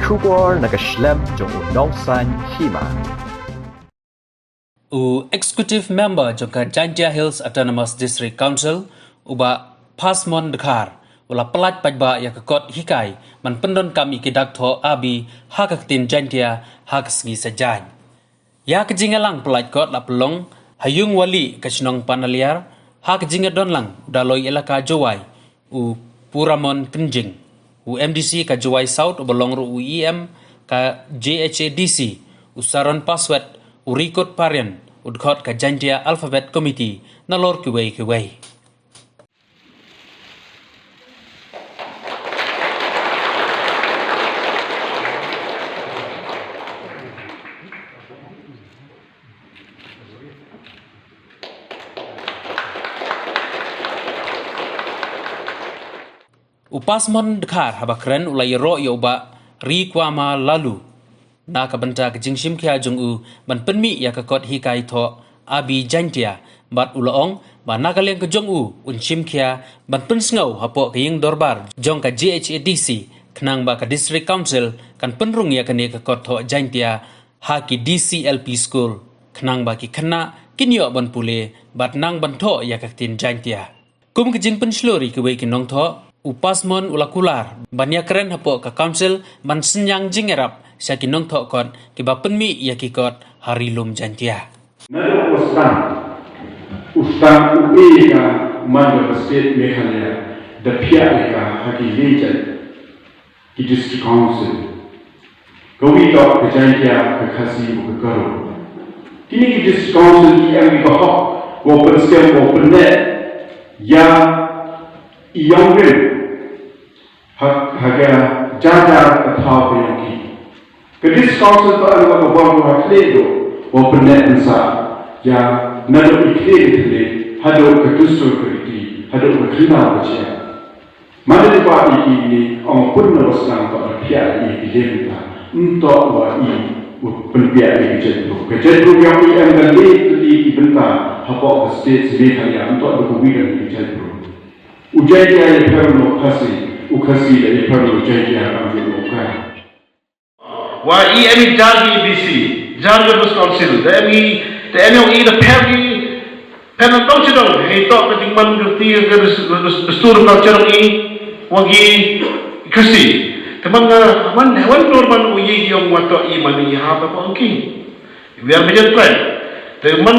Shubor nakaslem jong Nongsan Hima. Executive Member Joka Jaintia Hills Autonomous District Council uba Pasmon Dekar ula pelat pajba ya kekot hikai man pendon kami kidak tho abi hakaktin Jaintia hakasgi sajan. Ya kejingalang pelat kot la pelong hayung wali kachnong panaliar hakjinga donlang daloi elaka jowai Puramon Kenjing MDC ka jowai South belong ru UEM ka JHADC usaron password urikot parian udkhot ka Jaintia Alphabet Committee nalor kiwei. Upasmon Dekar habakren ulai ro yoba rikwama lalu na kabenta kejingshim kia jungu ban penmi ya kakot hikai tho abi Jaintia bat ulaong ba nakaleng kejungu unshim kia ban pensngau hapo kaying dorbar jong ka JHADC kenang ba ka District Council kan penrung ya kane kakot tho Jaintia haki DCLP School kenang ba ki kena kinyo ban pule bat nang ban tho ya kaktin Jaintia kum kejing penslori kewei kinong tho Upasmon ulakular banyak keren hapo ka council ban senyang jingerap syakinong thok kon kiba penmi ya kikot hari lum Jaintia. Nalo ustang ubi ka manda state Meghalaya da pia ka haki lejan ki district council. Gawi to ka Jaintia ka khasi ka karo. Kini ki district council ki ami ka hok open scale open net ya iyongren haga jajar atau yang kedis council tak ada apa buat ledo open net nsa ya nado ikle hado kedusul keriti hado berkena baca mana dibuat ini orang pun neruskan pada pihak ini dilenta untuk wa ini penpihak ini kejadian yang ini yang di bentar apa state Meghalaya untuk berkubiran kejadian ujian yang perlu ukasi dari perlu Jaintia kami lakukan. Wah, ini jadi BC, jadi bus council, ini the pergi, karena tahu cedong, itu ketinggalan berarti bestur culture ini, wagi kasi, teman normal uji yang waktu iman ini apa pun biar menjadi tren, teman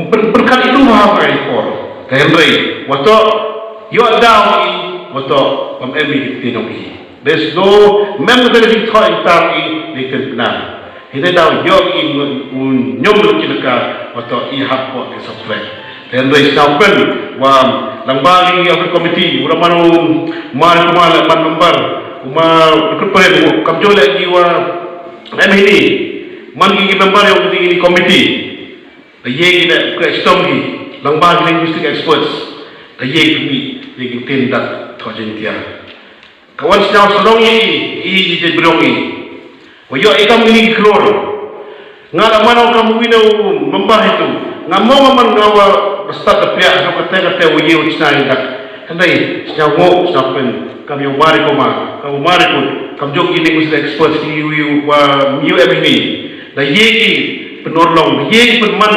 berkali itu apa ekor, kayak waktu you ada waktu MMI tinoi. There's no member that is trying to they can plan. Hindi daw yung nyom kinaka wato ihap po ng software. Then they stopin wa langbagi yung committee ura manong kumala man member ikut pa rin kamjole iwa MHD man gigi member yung di committee ayegi na kwestongi langbagi linguistic experts ayegi ni tindak to Jaintia. Kawan sedang sedongi i berongi. Wayo ikam ini keluar. Ngala mana kamu ini membah itu. Ngamau man ngawa start pihak so kata wayo cina indak. Hendai sedang ngok sampai kami umari koma. Kamu umari pun kamu jog ini mesti expert di UM ini. Dah yegi penolong, yegi penman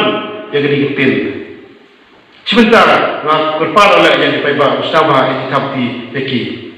yang dikitin. Sebentar, nak berpara lagi yang dipaiba ustazah ini tapi beki.